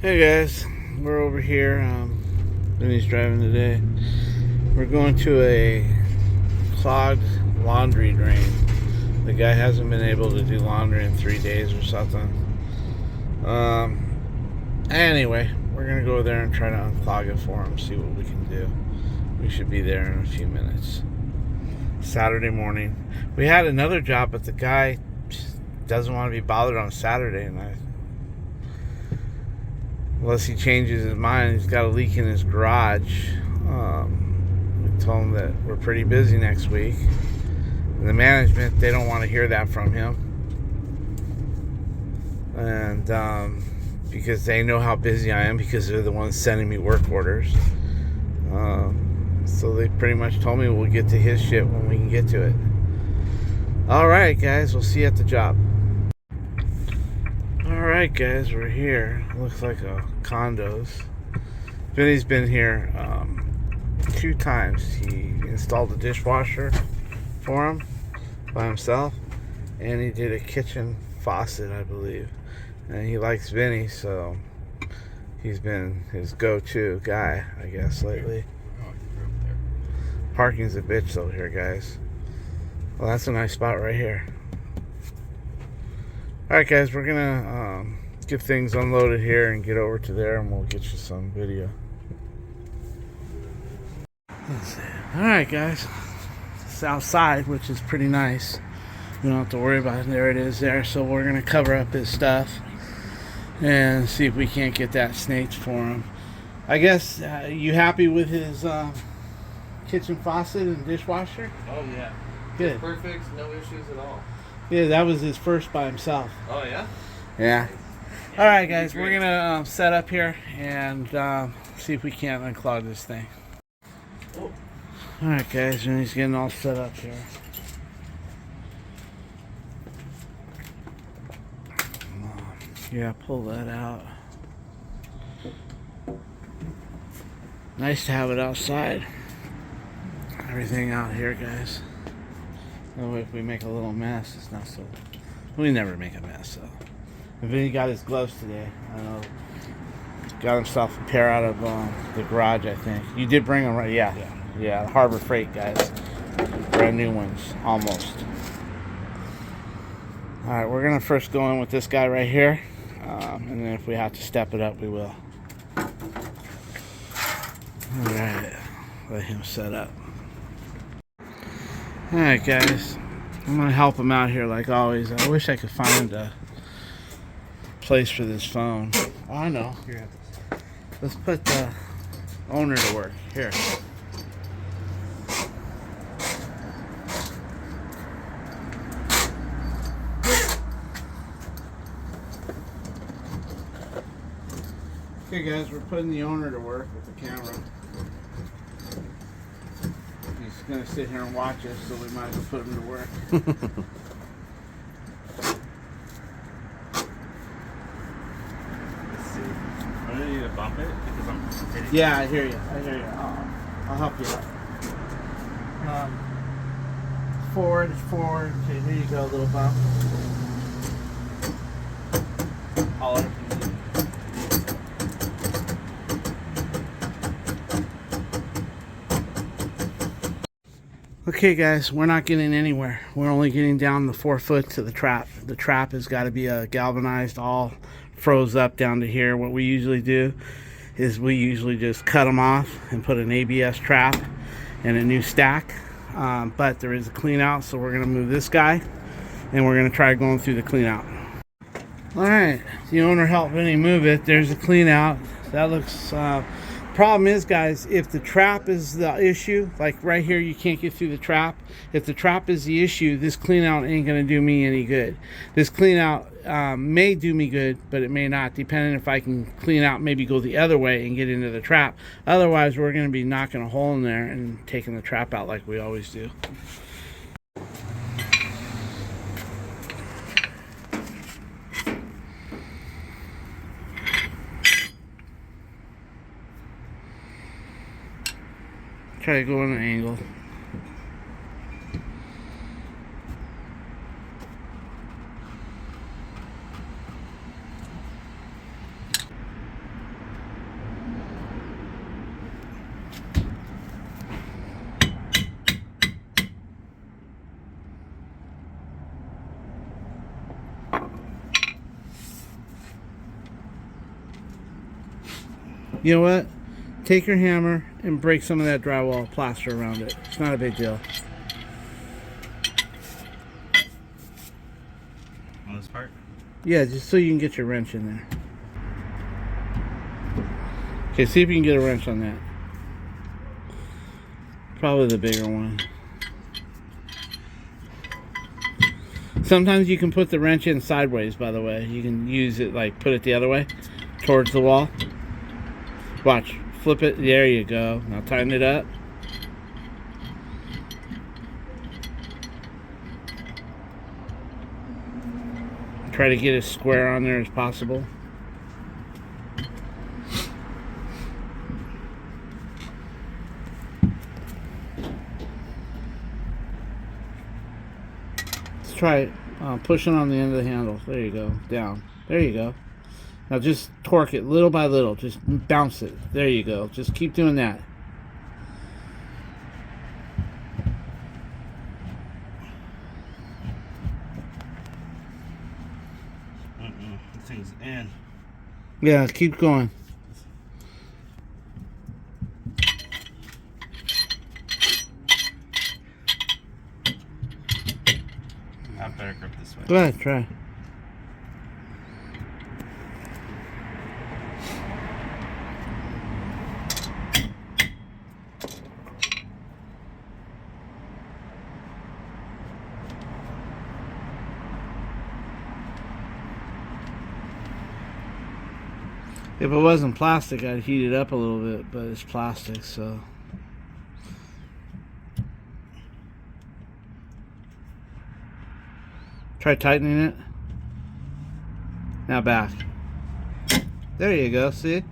Hey guys, we're over here. Vinny's driving today. We're going to a clogged laundry drain. The guy hasn't been able to do laundry in 3 days or something. Anyway, we're gonna go there and try to unclog it for him, see what we can do. We should be there in a few minutes. Saturday morning. We had another job, but the guy just doesn't want to be bothered on Saturday, and unless he changes his mind, he's got a leak in his garage. We told him that we're pretty busy next week. And the management, they don't want to hear that from him. And because they know how busy I am, because they're the ones sending me work orders. So they pretty much told me we'll get to his shit when we can get to it. Alright guys, we'll see you at the job. Alright guys, we're here. Looks like a condos. Vinny's been here 2 times. He installed a dishwasher for him by himself, and he did a kitchen faucet, I believe. And he likes Vinny, so he's been his go-to guy, I guess, lately. Parking's a bitch over here, guys. Well, that's a nice spot right here. Alright guys, we're gonna get things unloaded here and get over to there, and we'll get you some video. Alright guys, it's outside, which is pretty nice. We don't have to worry about it. There it is there. So we're gonna cover up his stuff and see if we can't get that snaked for him. I guess you happy with his kitchen faucet and dishwasher? Oh yeah. Good. Perfect, no issues at all. Yeah, that was his first by himself. Oh yeah? Yeah. Alright guys, we're gonna set up here and see if we can't unclog this thing. Oh. Alright guys, and he's getting all set up here. Yeah, pull that out. Nice to have it outside. Everything out here, guys. That way if we make a little mess, it's not so... We never make a mess, so... And Vinny got his gloves today. I know. Got himself a pair out of the garage, I think. You did bring them, right? Yeah. Yeah, Harbor Freight, guys. Brand new ones, almost. Alright, we're going to first go in with this guy right here. And then if we have to step it up, we will. Alright, let him set up. Alright guys, I'm going to help him out here like always. I wish I could find a place for this phone. Oh, I know. Here, let's put the owner to work. Here. Okay guys, we're putting the owner to work with the camera. He's going to sit here and watch us, so we might as well put him to work. Let's see. I'm gonna need to bump it because I'm hitting. Yeah, I hear you. I'll help you out. Forward. Okay, here you go, little bump. Holler if you need. Okay guys, we're not getting anywhere. We're only getting down the 4 foot to the trap. The trap has got to be galvanized, all froze up down to here. What we usually do is we usually just cut them off and put an ABS trap and a new stack. But there is a clean out, so we're going to move this guy and we're going to try going through the clean out. Alright, the owner helped Vinny move it. There's a clean out. That looks... Problem is, guys, if the trap is the issue, like right here, you can't get through the trap. If the trap is the issue, this clean out ain't gonna do me any good. This clean out may do me good, but it may not, depending if I can clean out, maybe go the other way and get into the trap. Otherwise, we're gonna be knocking a hole in there and taking the trap out like we always do. Try to go on an angle. You know what? Take your hammer and break some of that drywall plaster around it. It's not a big deal. On this part? Yeah, just so you can get your wrench in there. Okay, see if you can get a wrench on that. Probably the bigger one. Sometimes you can put the wrench in sideways, by the way. You can use it, like, put it the other way, towards the wall. Watch. Flip it. There you go. Now tighten it up. Try to get as square on there as possible. Let's try it. Pushing on the end of the handle. There you go. Down. There you go. Now just torque it little by little. Just bounce it. There you go. Just keep doing that. This thing's in. Yeah, keep going. I better grip this way. Go ahead, try. If it wasn't plastic, I'd heat it up a little bit, but it's plastic, so. Try tightening it. Now back. There you go, see?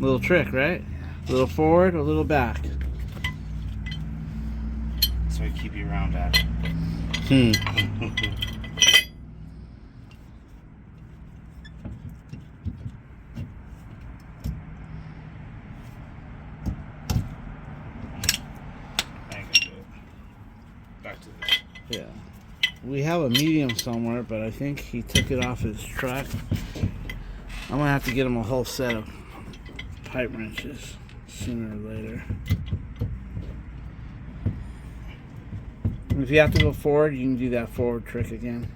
Little trick, right? A little forward, a little back. So I keep you round at it. Back to this. Yeah. We have a medium somewhere, but I think he took it off his truck. I'm gonna have to get him a whole set of pipe wrenches sooner or later. If you have to go forward, you can do that forward trick again.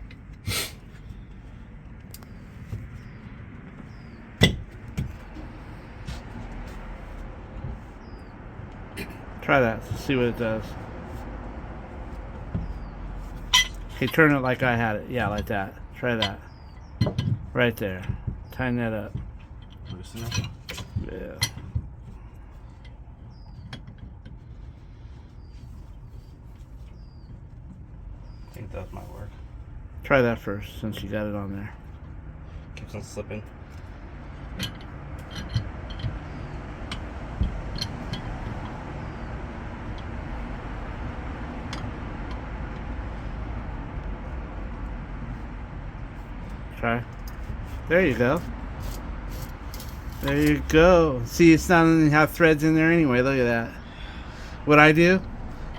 Try that, see what it does. Okay, turn it like I had it. Yeah, like that. Try that. Right there. Tighten that up. Loosen it. Yeah. I think that might work. Try that first, since you got it on there. Keeps on slipping. Try. There you go. There you go. See, it's not even have threads in there anyway. Look at that. What I do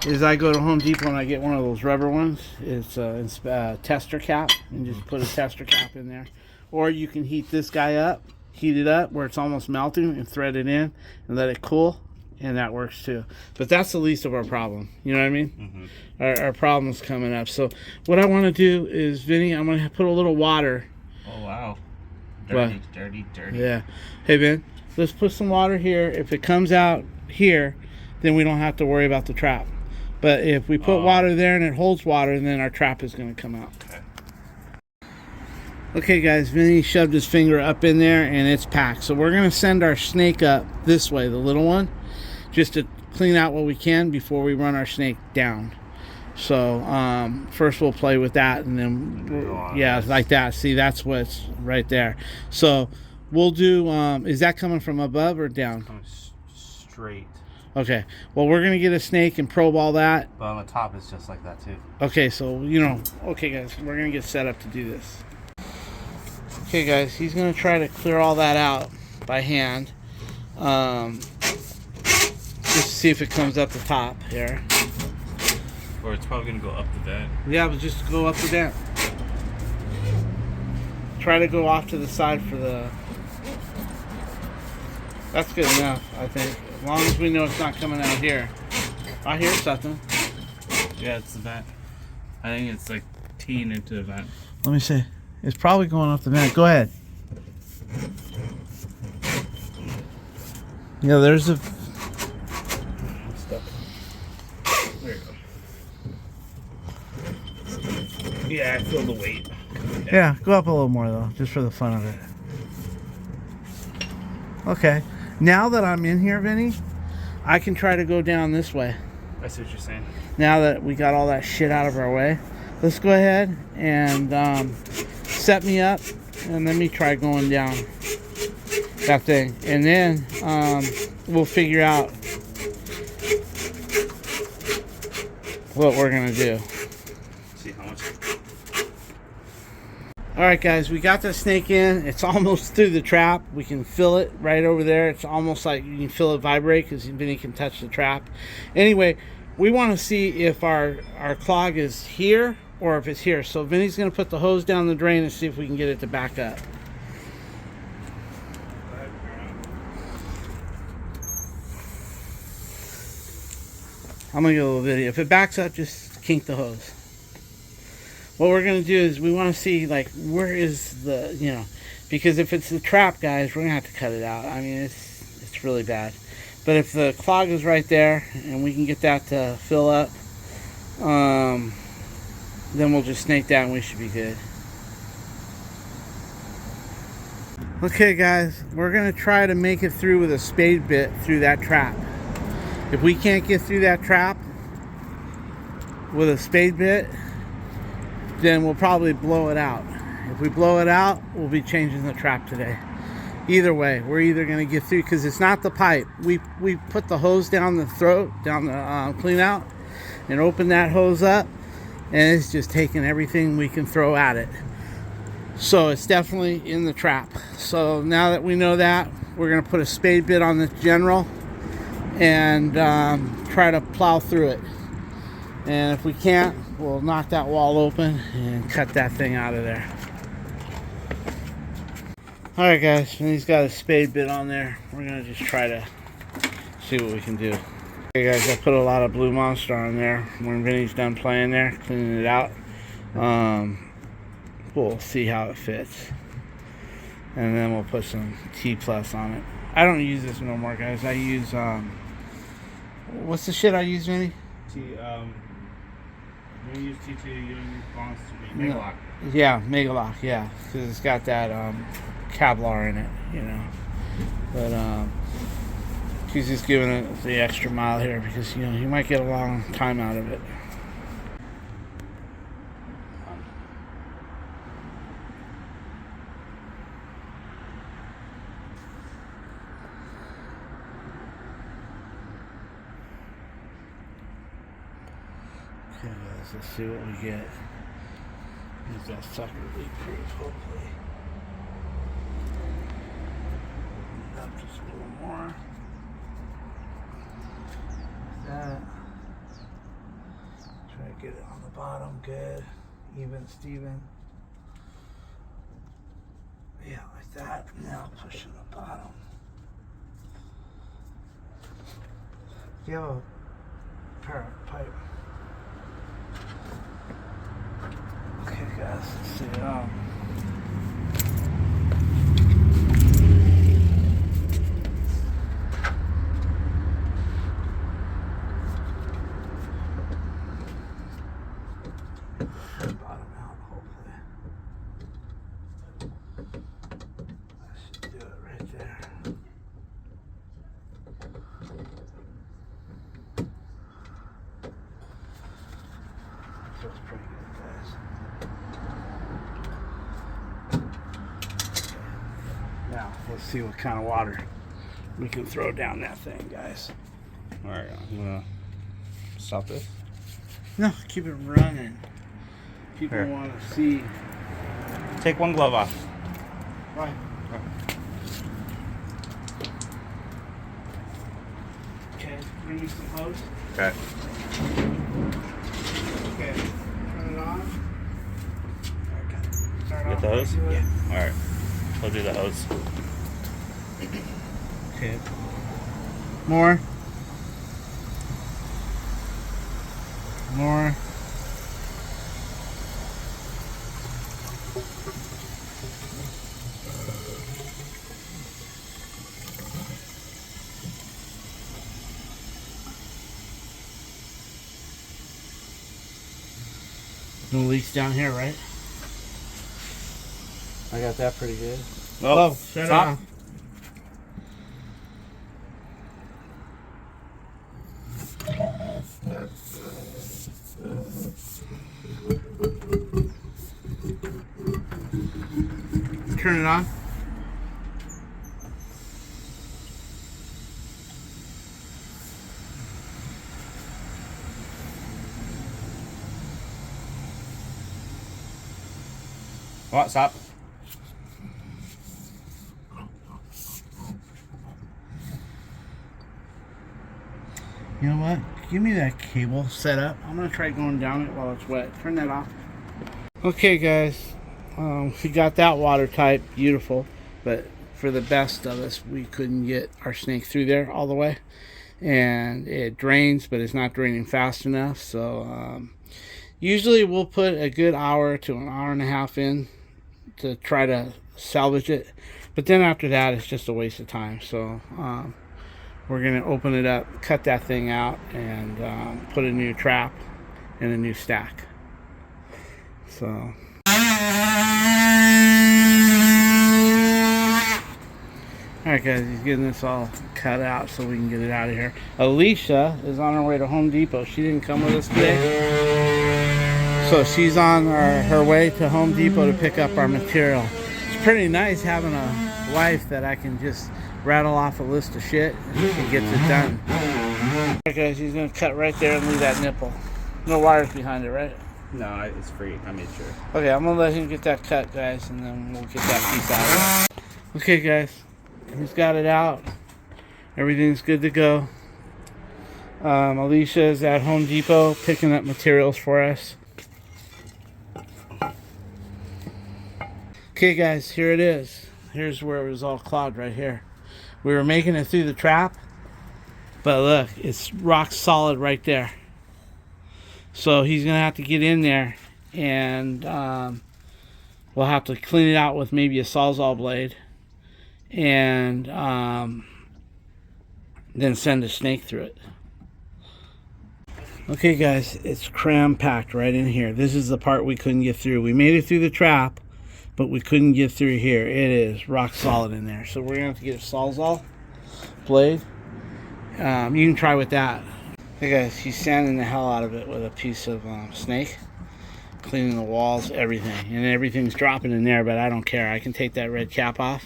is I go to Home Depot and I get one of those rubber ones. It's a tester cap, and just put a tester cap in there. Or you can heat this guy up, heat it up where it's almost melting, and thread it in and let it cool, and that works too. But that's the least of our problem. You know what I mean? Our problem's coming up. So what I want to do is, Vinny, I'm going to put a little water. Oh, wow. What? Dirty. Yeah. Hey, Ben, let's put some water here. If it comes out here, then we don't have to worry about the trap. But if we put water there and it holds water, then our trap is going to come out. Okay, guys, Vinny shoved his finger up in there and it's packed. So we're going to send our snake up this way, the little one, just to clean out what we can before we run our snake down. So first we'll play with that, and then yeah, like that. See, that's what's right there. So we'll do, is that coming from above or down? Coming straight. Okay, well, we're gonna get a snake and probe all that. But on the top it's just like that too. Okay, so okay, guys, we're gonna get set up to do this. Okay, guys, he's gonna try to clear all that out by hand, just to see if it comes up the top here. Or it's probably gonna go up the vent. Yeah, but just go up the vent. Try to go off to the side for the... That's good enough, I think. As long as we know it's not coming out here. I hear something. Yeah, it's the vent. I think it's like teeing into the vent. Let me see. It's probably going off the vent. Go ahead. Yeah, there's a... There you go. Yeah, I feel the weight. Yeah, go up a little more though, just for the fun of it. Okay. Now that I'm in here, Vinny, I can try to go down this way. I see what you're saying. Now that we got all that shit out of our way, let's go ahead and set me up and let me try going down that thing. And then we'll figure out what we're going to do. See how much. Alright guys, we got the snake in. It's almost through the trap. We can feel it right over there. It's almost like you can feel it vibrate because Vinny can touch the trap. Anyway, we want to see if our clog is here or if it's here. So Vinny's going to put the hose down the drain and see if we can get it to back up. I'm going to get a little video. If it backs up, just kink the hose. What we're going to do is we want to see, like, where is the, you know, because if it's the trap, guys, we're going to have to cut it out. I mean, it's really bad. But if the clog is right there and we can get that to fill up, then we'll just snake that and we should be good. Okay, guys, we're going to try to make it through with a spade bit through that trap. If we can't get through that trap with a spade bit, then we'll probably blow it out. If we blow it out, we'll be changing the trap today. Either way, we're either going to get through, because it's not the pipe. We put the hose down the throat, down the clean out, and open that hose up, and it's just taking everything we can throw at it. So it's definitely in the trap. So now that we know that, we're going to put a spade bit on the general and try to plow through it. And if we can't, we'll knock that wall open and cut that thing out of there. Alright guys, and he's got a spade bit on there. We're going to just try to see what we can do. Okay guys, I put a lot of Blue Monster on there. When Vinny's done playing there, cleaning it out, we'll see how it fits. And then we'll put some T plus on it. I don't use this no more, guys. I use, what's the shit I use, Vinny? You use T2, you don't use Monster, Megalock. Yeah, Megalock, yeah. Because it's got that Kevlar in it, you know. But he's just giving it the extra mile here because, you know, you might get a long time out of it. Okay, guys, let's see what we get. Is that sucker leak proof, hopefully. Up just a little more. Like that. Try to get it on the bottom, good. Even, Steven. Yeah, like that. Now pushing the bottom. You have a parrot pipe. Okay, guys, let's see it out. Bottom out, hopefully. That should do it right there. Feels pretty good, guys. Now, let's see what kind of water we can throw down that thing, guys. Alright, I'm gonna stop this. No, keep it running. People Here. want to see. Take one glove off. Right. Okay, bring me some hose. Okay. Okay, turn it on. Okay. Start Get off the hose? right to it. Alright. We'll do the hose. Okay, Okay. More. More. No leaks down here, right? I got that pretty good. Oh, shut up. Turn it on. What's up? You know what? Give me that cable set up. I'm gonna try going down it while it's wet. Turn that off. Okay, guys. We got that watertight, beautiful. But for the best of us, we couldn't get our snake through there all the way. And it drains, but it's not draining fast enough. So usually we'll put a good hour to an hour and a half in to try to salvage it. But then after that, it's just a waste of time. So we're going to open it up, cut that thing out, and put a new trap and a new stack. So. Alright guys, he's getting this all cut out so we can get it out of here. Alicia is on her way to Home Depot. She didn't come with us today. So she's on her way to Home Depot to pick up our material. It's pretty nice having a wife that I can just rattle off a list of shit and she gets it done. Alright guys, he's going to cut right there and leave that nipple. No wires behind it, right? No, it's free. I made sure. Okay, I'm going to let him get that cut, guys, and then we'll get that piece out. Okay guys, he's got it out. Everything's good to go. Alicia is at Home Depot picking up materials for us. Okay guys, here it is. Here's where it was all clogged right here. We were making it through the trap, but look, it's rock solid right there. So he's gonna have to get in there, and we'll have to clean it out with maybe a Sawzall blade, and then send a snake through it. Okay guys, it's cram packed right in here. This is the part we couldn't get through. We made it through the trap, but we couldn't get through here. It is rock solid in there. So we're gonna have to get a Sawzall blade. You can try with that. Hey guys, he's sanding the hell out of it with a piece of snake, cleaning the walls, everything, and everything's dropping in there, but I don't care. I can take that red cap off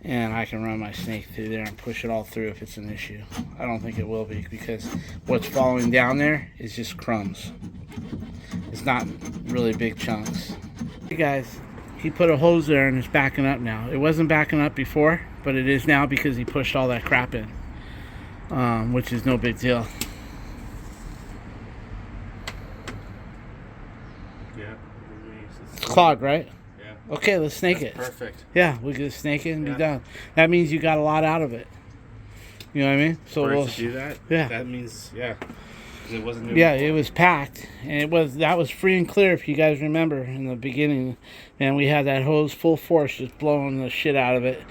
and I can run my snake through there and push it all through if it's an issue. I don't think it will be, because what's falling down there is just crumbs. It's not really big chunks. Hey guys, he put a hose there and it's backing up now. It wasn't backing up before, but it is now because he pushed all that crap in, which is no big deal. Yeah. It's clogged, right? Yeah. Okay, let's snake it. Perfect. Yeah, we can snake it and be done. That means you got a lot out of it. You know what I mean? So For we'll us to do that? Yeah. That means, yeah. 'Cause it wasn't new Yeah, before. it was packed, and that was free and clear. If you guys remember in the beginning, and we had that hose full force just blowing the shit out of it.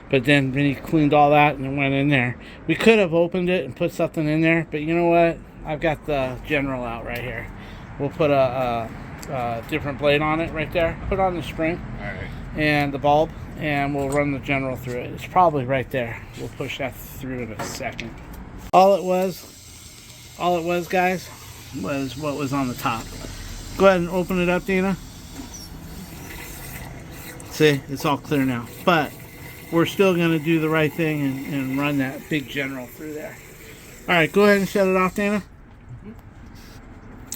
But then he cleaned all that and it went in there. We could have opened it and put something in there, but you know what? I've got the general out right here. We'll put a different blade on it right there. Put on the spring. All right. And the bulb, and we'll run the general through it. It's probably right there. We'll push that through in a second. All it was, guys, was what was on the top. Go ahead and open it up, Dana. See, it's all clear now. But we're still going to do the right thing and run that big general through there. All right, go ahead and shut it off, Dana.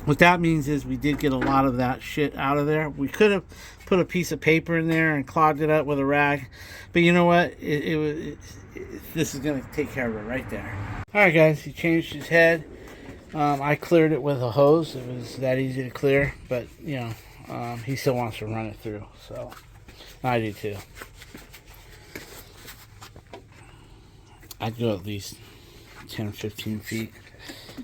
What that means is we did get a lot of that shit out of there. We could have put a piece of paper in there and clogged it up with a rag, but you know what? This is going to take care of it right there. All right, guys, he changed his head. I cleared it with a hose. It was that easy to clear, but you know, he still wants to run it through, so I do too. I'd go at least 10, 15 feet.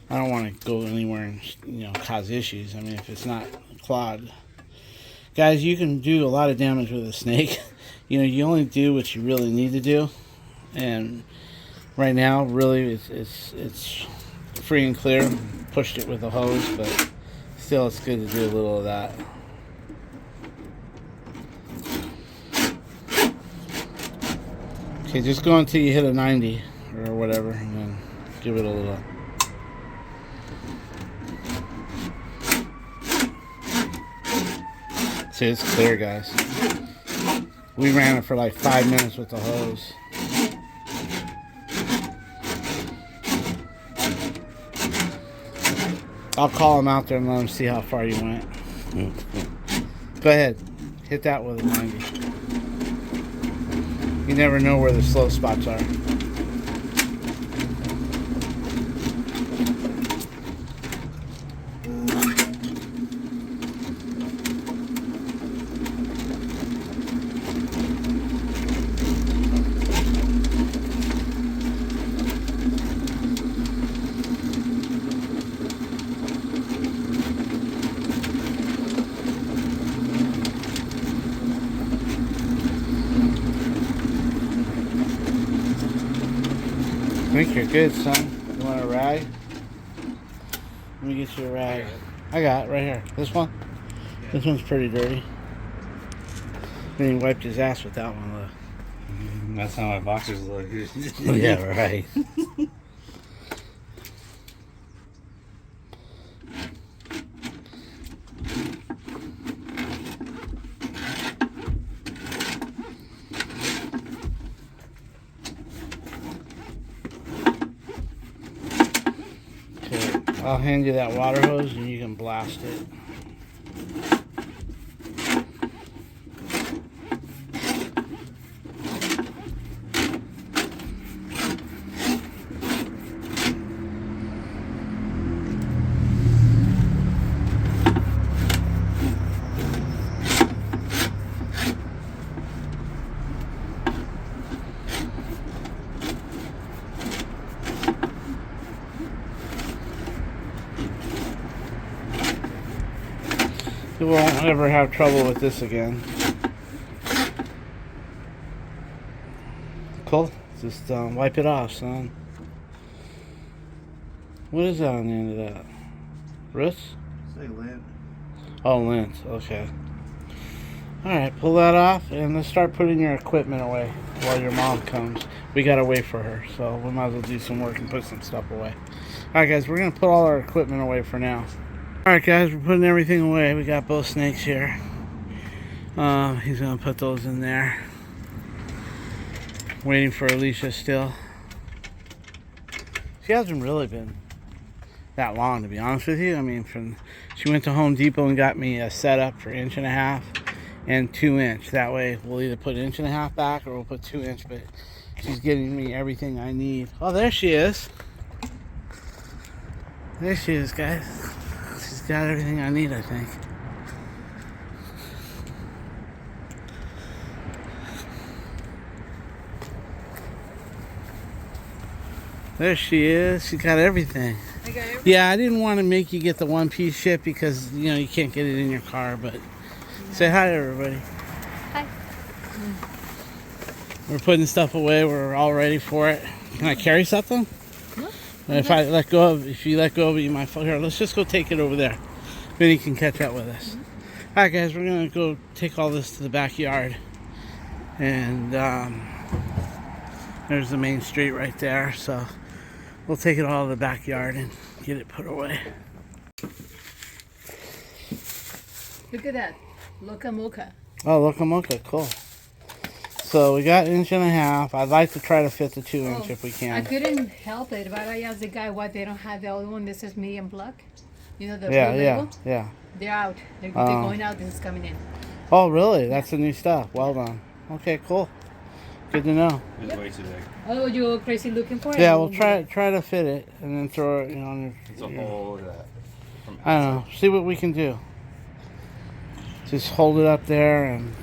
I don't want to go anywhere and, cause issues. I mean, if it's not clogged. Guys, you can do a lot of damage with a snake. You only do what you really need to do. And right now, really, it's free and clear. Pushed it with a hose, but still, it's good to do a little of that. Okay, just go until you hit a 90 or whatever, and then give it a little. See, it's clear, guys. We ran it for like 5 minutes with the hose. I'll call him out there and let him see how far you went. Go ahead. Hit that with a 90. You never know where the slow spots are. I think you're good, son. You want a rag? Let me get you a rag. I got it right here. This one? Yeah. This one's pretty dirty. Then he wiped his ass with that one, look. That's how my boxers look. Yeah, right. I'll hand you that water hose and you can blast it. You won't ever have trouble with this again. Cool. Just wipe it off, son. What is that on the end of that? Wrist? Say lint. Oh, lint. Okay. Alright, pull that off and let's start putting your equipment away while your mom comes. We gotta wait for her, so we might as well do some work and put some stuff away. Alright, guys, we're gonna put all our equipment away for now. Alright, guys, we're putting everything away. We got both snakes here. He's gonna put those in there. Waiting for Alicia still. She hasn't really been that long, to be honest with you. I mean, she went to Home Depot and got me a setup for 1.5" and 2" That way we'll either put 1.5" back or we'll put 2" but she's getting me everything I need. Oh, there she is. There she is, guys. She's got everything I need, I think. There she is. She got everything. I got everything. Yeah, I didn't want to make you get the one-piece ship because, you can't get it in your car, but say hi to everybody. Hi. We're putting stuff away. We're all ready for it. Can I carry something? No. If you let go of it, you might fall. Here, let's just go take it over there. Vinny can catch up with us. All right, guys, we're gonna go take all this to the backyard, and there's the main street right there. So we'll take it all to the backyard and get it put away. Look at that. Loca Mocha. Oh, look, mocha, cool. So we got 1.5". I'd like to try to fit the 2" if we I can. couldn't help it, but I asked the guy why they don't have the other one. This is medium black. You know the Yeah, blue yeah, label? yeah. They're out. They're going out. This is coming in. Oh, really? That's the new stuff. Well done. Okay, cool. Good to know. It's way too big. Oh, you're crazy looking for it? Yeah, we'll try to fit it and then throw it, on It's a whole that. I don't know. See what we can do. Just hold it up there and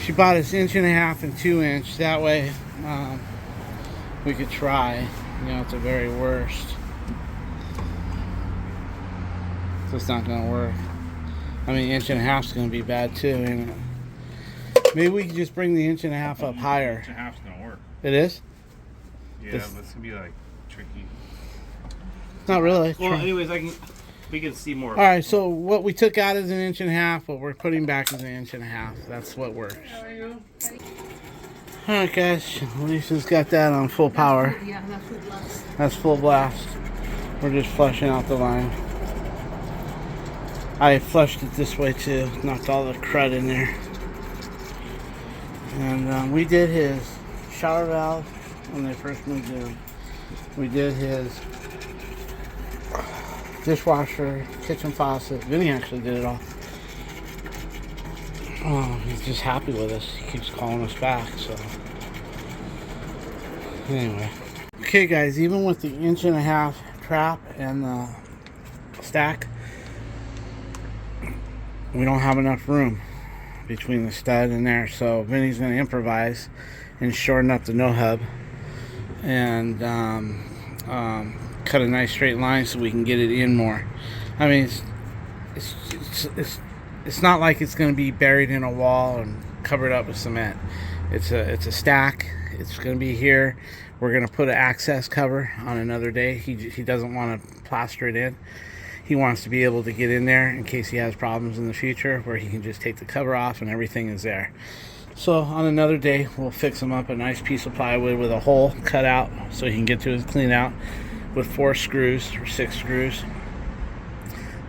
She bought us 1.5 and 2-inch. That way, we could try. You know, at the very worst. So it's not gonna work. I mean, 1.5 is gonna be bad too, ain't it? Maybe we can just bring the 1.5 up higher. 1.5 is gonna work. It is? Yeah, This- but it's gonna be like tricky. Not really. Well, anyways, we can see more. All right, so what we took out is 1.5, what we're putting back is 1.5. That's what works. All right, guys, Lisa's got that on full power. Yeah, that's full blast. That's full blast. We're just flushing out the line. I flushed it this way too, knocked all the crud in there. And we did his shower valve when they first moved in. We did his dishwasher, kitchen faucet. Vinny actually did it all. Oh, he's just happy with us. He keeps calling us back, so. Anyway. Okay, guys, even with the 1.5 trap and the stack, we don't have enough room between the stud and there, so Vinny's going to improvise and shorten up the no-hub and cut a nice straight line so we can get it in more. I mean, it's not like it's going to be buried in a wall and covered up with cement. It's a stack. It's going to be here. We're going to put an access cover on another day. He doesn't want to plaster it in. He wants to be able to get in there in case he has problems in the future, where he can just take the cover off and everything is there. So on another day, we'll fix him up a nice piece of plywood with a hole cut out so he can get to his clean out with 4 screws or 6 screws.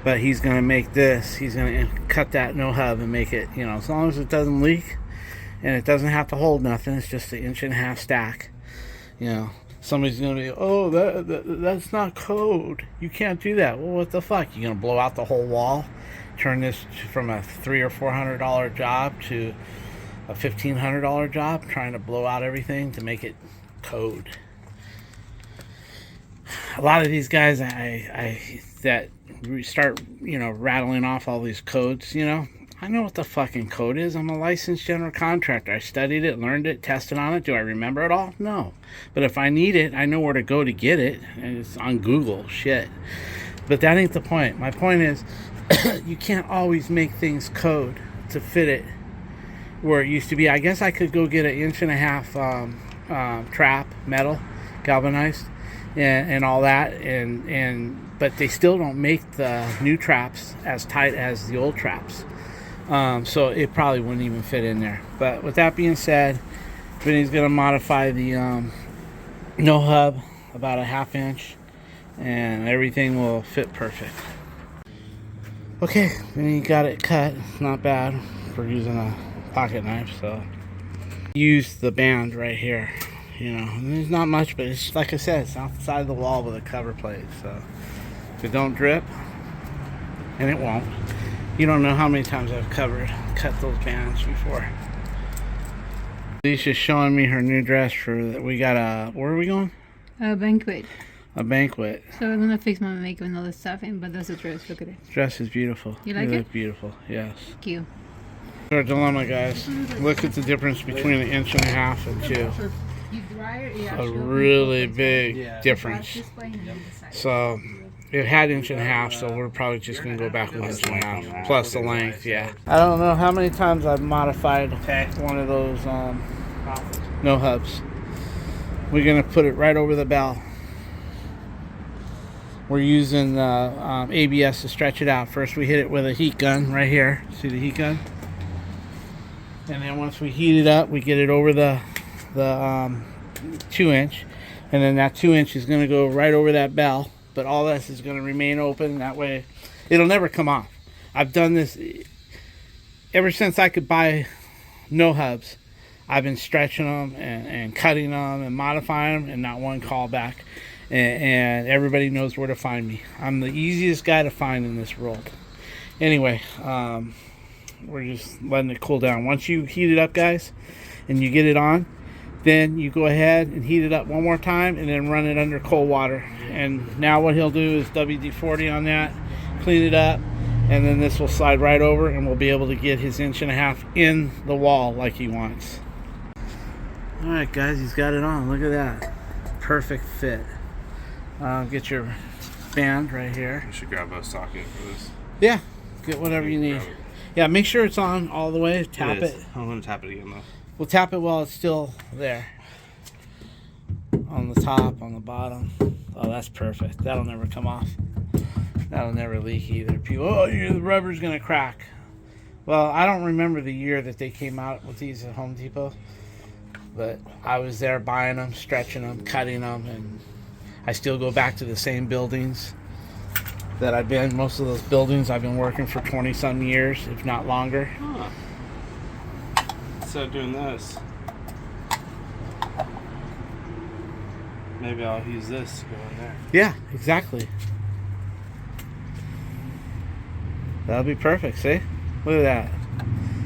But he's going to make this, he's going to cut that no hub and make it, you know, as long as it doesn't leak and it doesn't have to hold nothing, it's just an 1.5 stack. You know, somebody's going to be, oh, that's not code. You can't do that. Well, what the fuck? You're going to blow out the whole wall? Turn this from a $300 or $400 job to a $1,500 job, trying to blow out everything to make it code. A lot of these guys that start, you know, rattling off all these codes, you know, I know what the fucking code is. I'm a licensed general contractor. I studied it, learned it, tested on it. Do I remember it all? No. But if I need it, I know where to go to get it. And it's on Google. Shit. But that ain't the point. My point is, you can't always make things code to fit it where it used to be. I guess I could go get an 1.5 trap, metal, galvanized, and all that. But they still don't make the new traps as tight as the old traps. So it probably wouldn't even fit in there. But with that being said, Vinny's going to modify the no hub about a 1/2 inch and everything will fit perfect. Okay, Vinny got it cut. Not bad for using a pocket knife. So use the band right here. You know, and there's not much, but it's like I said, it's outside the wall with a cover plate. So if it don't drip, and it won't. You don't know how many times I've cut those bands before. Alicia's showing me her new dress for that. We got where are we going? A banquet. A banquet. So I'm gonna fix my makeup and all this stuff, but that's a dress. Look at it. Dress is beautiful. You like look it? Beautiful, yes. Thank you. Our dilemma, guys. Look at the difference between an 1.5 and 2. A really big difference. So it had 1.5, so we're probably just gonna go back 1.5 plus the length. Yeah. I don't know how many times I've modified one of those no hubs. We're gonna put it right over the bell. We're using ABS to stretch it out. First we hit it with a heat gun right here. See the heat gun? And then once we heat it up, we get it over the 2-inch, and then that 2-inch is going to go right over that bell. But all this is going to remain open. That way, it'll never come off. I've done this ever since I could buy no hubs. I've been stretching them and cutting them and modifying them, and not one call back. And everybody knows where to find me. I'm the easiest guy to find in this world. Anyway, we're just letting it cool down. Once you heat it up, guys, and you get it on, then you go ahead and heat it up one more time and then run it under cold water. And now what he'll do is WD-40 on that, clean it up, And then this will slide right over and we'll be able to get his 1.5 inch in the wall like he wants. Alright guys, he's got it on. Look at that. Perfect fit. Get your band right here. You should grab a socket for this. Yeah, get whatever you need. Yeah, make sure it's on all the way. Tap it. I'm going to tap it again though. We'll tap it while it's still there. On the top, on the bottom. Oh, that's perfect. That'll never come off. That'll never leak either. People, oh, the rubber's gonna crack. Well, I don't remember the year that they came out with these at Home Depot, but I was there buying them, stretching them, cutting them, and I still go back to the same buildings that I've been. Most of those buildings I've been working for 20-some years, if not longer. Huh. Instead of doing this, maybe I'll use this to go in there. Yeah, exactly. That'll be perfect, see? Look at that.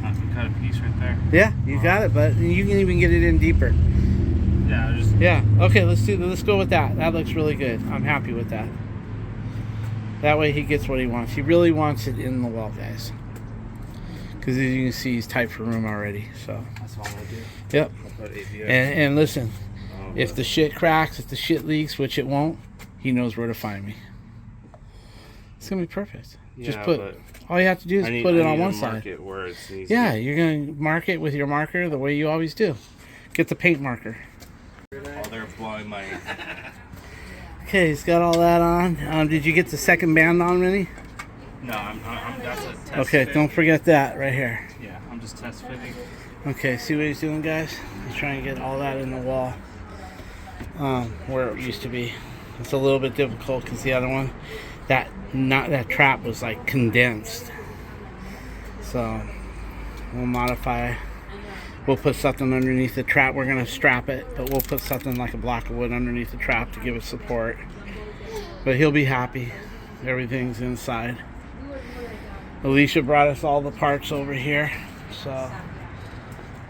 I can cut a piece right there. Yeah, you got it, but you can even get it in deeper. Yeah, just... Yeah, okay, let's go with that. That looks really good. I'm happy with that. That way he gets what he wants. He really wants it in the wall, guys. Because as you can see, he's tight for room already, so. That's what I'm going to do. Yep. I'll put ABS. And listen, if the shit cracks, if the shit leaks, which it won't, he knows where to find me. It's going to be perfect. Yeah, Just put, all you have to do is put it on one side. It where it needs yeah, you're going to mark it with your marker the way you always do. Get the paint marker. Oh, they're blowing my... Okay, he's got all that on. Did you get the second band on, Minnie? No, I'm that's a test Okay, fit. don't forget that right here. Yeah, I'm just test fitting. Okay, see what he's doing, guys? He's trying to get all that in the wall where it used to be. It's a little bit difficult because the other one, that trap was like condensed. So we'll modify. We'll put something underneath the trap. We're going to strap it, but we'll put something like a block of wood underneath the trap to give it support. But he'll be happy. Everything's inside. Alicia brought us all the parts over here. So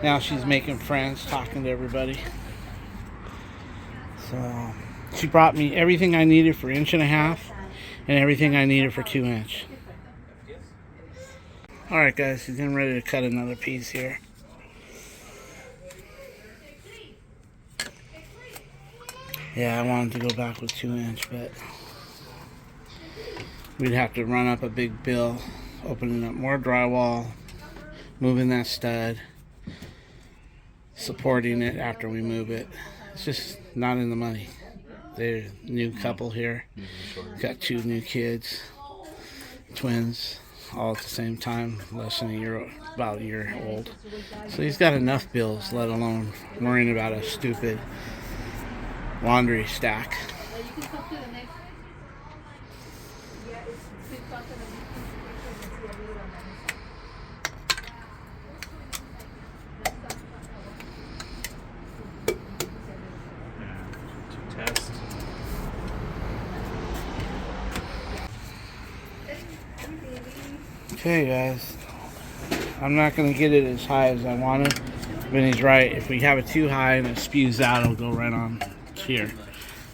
now she's making friends, talking to everybody. So she brought me everything I needed for 1.5 inch and everything I needed for 2 inch. Alright guys, he's getting ready to cut another piece here. Yeah, I wanted to go back with 2 inch, but we'd have to run up a big bill, opening up more drywall, moving that stud, supporting it after we move it. It's just not in the money. They're a new couple here. Got 2 new kids, twins, all at the same time, less than a year, about a year old. So he's got enough bills, let alone worrying about a stupid laundry stack. Test. Okay guys, I'm not going to get it as high as I wanted. Vinny's right, if we have it too high and it spews out, it'll go right on here.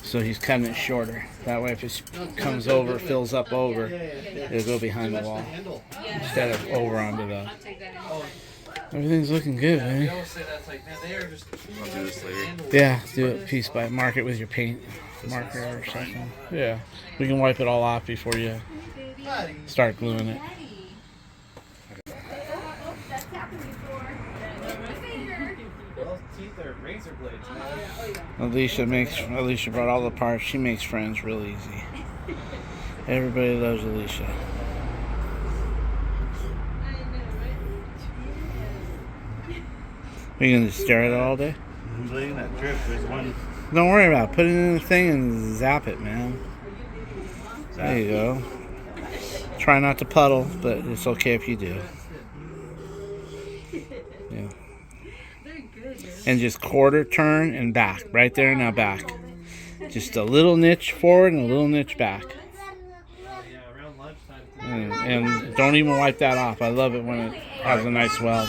So he's cutting it shorter. That way if it comes over, fills up over, it'll go behind the wall instead of over onto the... Everything's looking good, man. I'll do this later. Yeah, do it piece by mark it with your paint marker or something. Yeah, we can wipe it all off before you start gluing it. Alicia brought all the parts. She makes friends real easy. Everybody loves Alicia. Are you gonna stare at it all day? I'm bleeding that drip. There's one. Don't worry about it. Put it in the thing and zap it, man. There you go. Try not to puddle, but it's okay if you do. Yeah. And just quarter turn and back. Right there, now back. Just a little niche forward and a little niche back. And don't even wipe that off. I love it when it has a nice weld.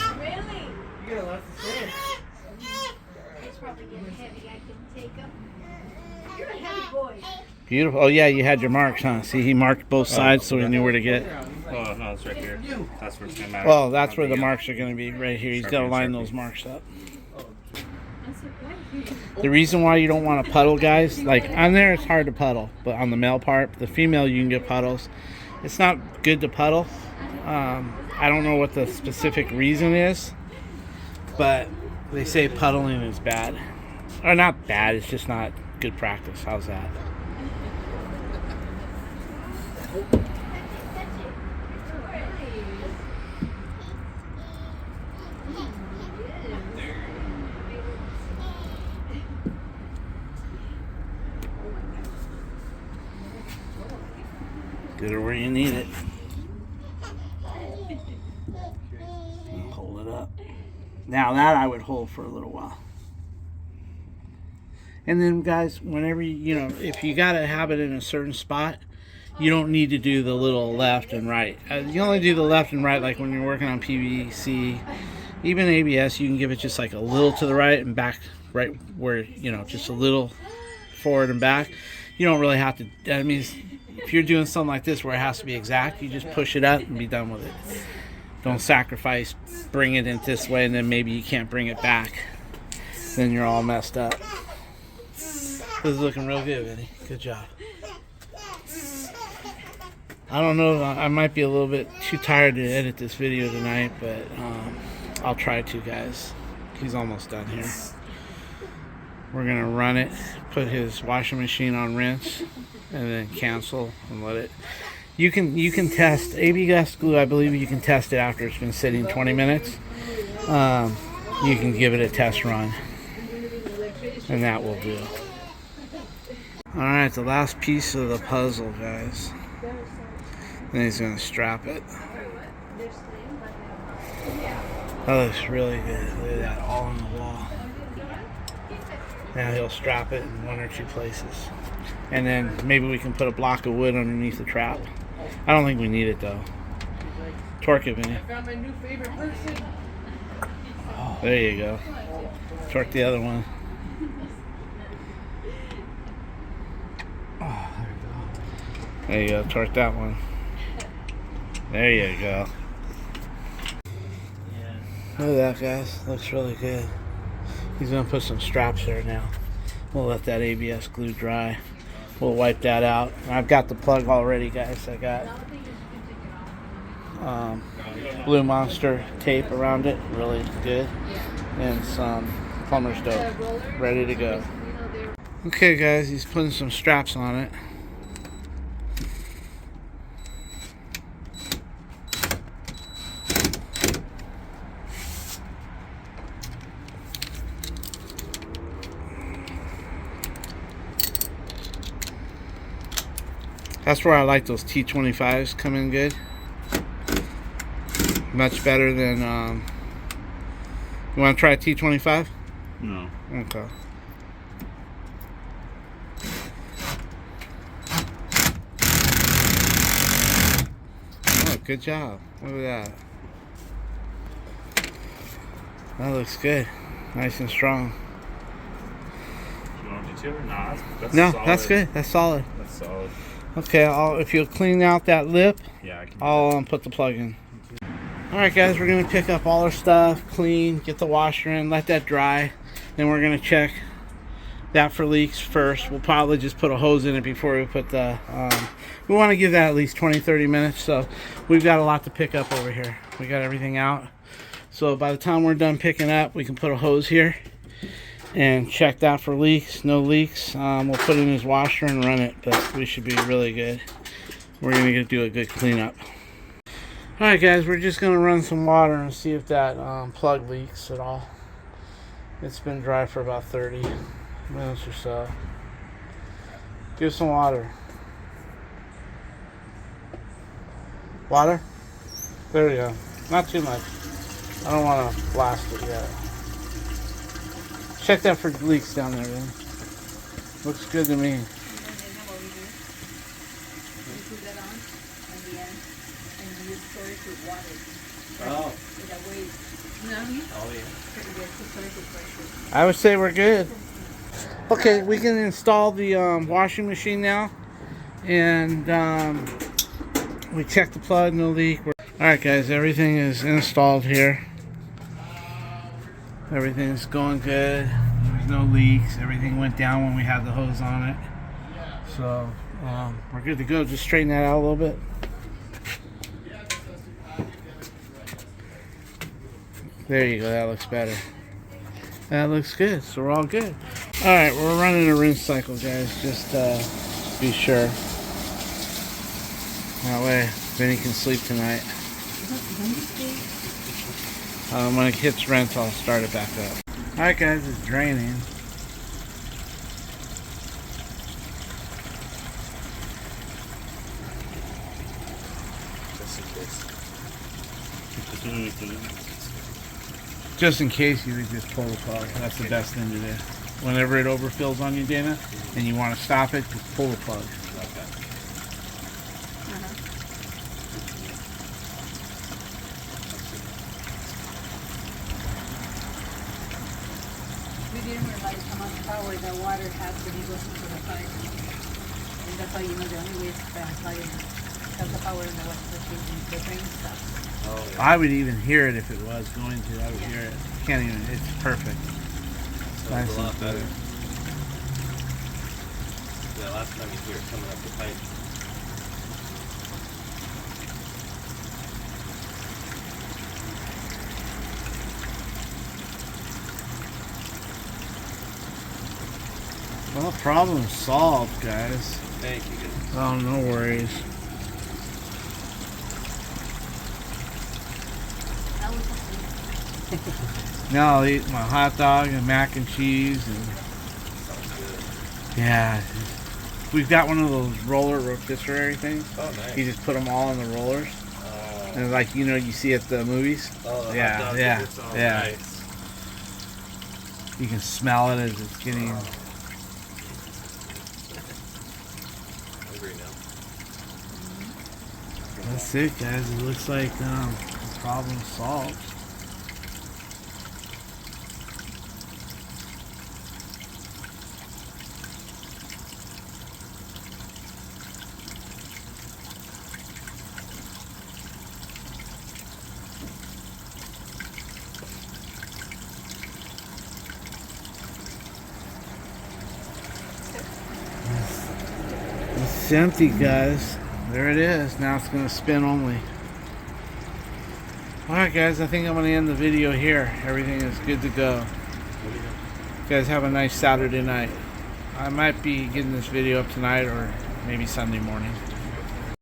Beautiful. Oh yeah, you had your marks, huh? See, he marked both sides so he knew where to get. Oh no, it's right here. That's where it's gonna matter. Well, that's where the marks are going to be, right here. He's got to line those marks up. The reason why you don't want to puddle, guys, like on there it's hard to puddle, but on the male part, the female you can get puddles. It's not good to puddle. I don't know what the specific reason is, but they say puddling is bad. Or not bad, it's just not good practice. How's that? Get it where you need it. And hold it up. Now that I would hold for a little while. And then guys, whenever you know, if you got to have it in a certain spot, you don't need to do the little left and right. You only do the left and right like when you're working on PVC. Even ABS, you can give it just like a little to the right and back, right where, you know, just a little forward and back. You don't really have to, I mean, if you're doing something like this where it has to be exact, you just push it up and be done with it. Don't sacrifice, bring it in this way and then maybe you can't bring it back. Then you're all messed up. This is looking real good, Vinny. Good job. I don't know, I might be a little bit too tired to edit this video tonight, but I'll try to, guys. He's almost done here. We're gonna run it, put his washing machine on rinse, and then cancel and let it. You can test ABS glue. I believe you can test it after it's been sitting 20 minutes. You can give it a test run, and that will do. All right, the last piece of the puzzle, guys. Then he's gonna strap it. That looks really good. Look at that, all on the wall. Now he'll strap it in one or two places. And then maybe we can put a block of wood underneath the trap. I don't think we need it though. Torque it, Vinny. There you go. Torque the other one. There you go. Torque that one. There you go. Look at that, guys. Looks really good. He's going to put some straps there now. We'll let that ABS glue dry. We'll wipe that out. I've got the plug already, guys. I got Blue Monster tape around it. Really good. And some plumber's dope. Ready to go. Okay, guys. He's putting some straps on it. That's where I like those T25s come in good. Much better than, you want to try a T25? No. Okay. Oh, good job. Look at that. That looks good. Nice and strong. You want to do two or not? No, solid. that's good. That's solid. That's solid. Okay, if you'll clean out that lip, Yeah, I can. I'll put the plug in. Alright guys, we're going to pick up all our stuff, clean, get the washer in, let that dry. Then we're going to check that for leaks first. We'll probably just put a hose in it before we put the... we want to give that at least 20-30 minutes. So we've got a lot to pick up over here. We got everything out. So by the time we're done picking up, we can put a hose here and check that for leaks. No leaks. We'll put it in his washer and run it, but we should be really good. We're going to do a good cleanup. Alright guys, we're just going to run some water and see if that plug leaks at all. It's been dry for about 30 minutes or so. Give some water. Water? There we go. Not too much. I don't want to blast it yet. Check that for leaks down there, then. Looks good to me. Oh. I would say we're good. Okay, we can install the washing machine now, and We checked the plug, no leak. Alright guys, everything is installed here. Everything's going good. There's no leaks. Everything went down when we had the hose on it. So we're good to go. Just straighten that out a little bit. There you go. That looks better. That looks good. So we're all good. Alright, we're running a rinse cycle, guys. Just be sure. That way Vinny can sleep tonight. When it hits rinse, I'll start it back up. Alright guys, it's draining. Just in case, you would just pull the plug. That's the best thing to do. Whenever it overfills on you, Dana, and you want to stop it, just pull the plug. We didn't realize how much power the water has when it goes into the pipe. And that's why, you know, the only way to apply it has the power in the water machine and the drain stuff. Oh, yeah. I would even hear it if it was going to. I would hear it. Can't even. It's perfect. Sounds a lot better. Yeah, last time you hear it coming up the pipe. Well, problem solved, guys. Thank you, guys. Oh, no worries. Now I'll eat my hot dog and mac and cheese and yeah. We've got one of those roller rotisserie things. Oh, nice. You just put them all in the rollers, and like you see at the movies. Oh, the Yeah, hot dog yeah, is- oh, yeah. Nice. You can smell it as it's getting. Hungry now. That's it, guys. It looks like the problem solved. It's empty, guys. There it is. Now it's going to spin only. Alright guys, I think I'm going to end the video here. Everything is good to go. You guys have a nice Saturday night. I might be getting this video up tonight or maybe Sunday morning.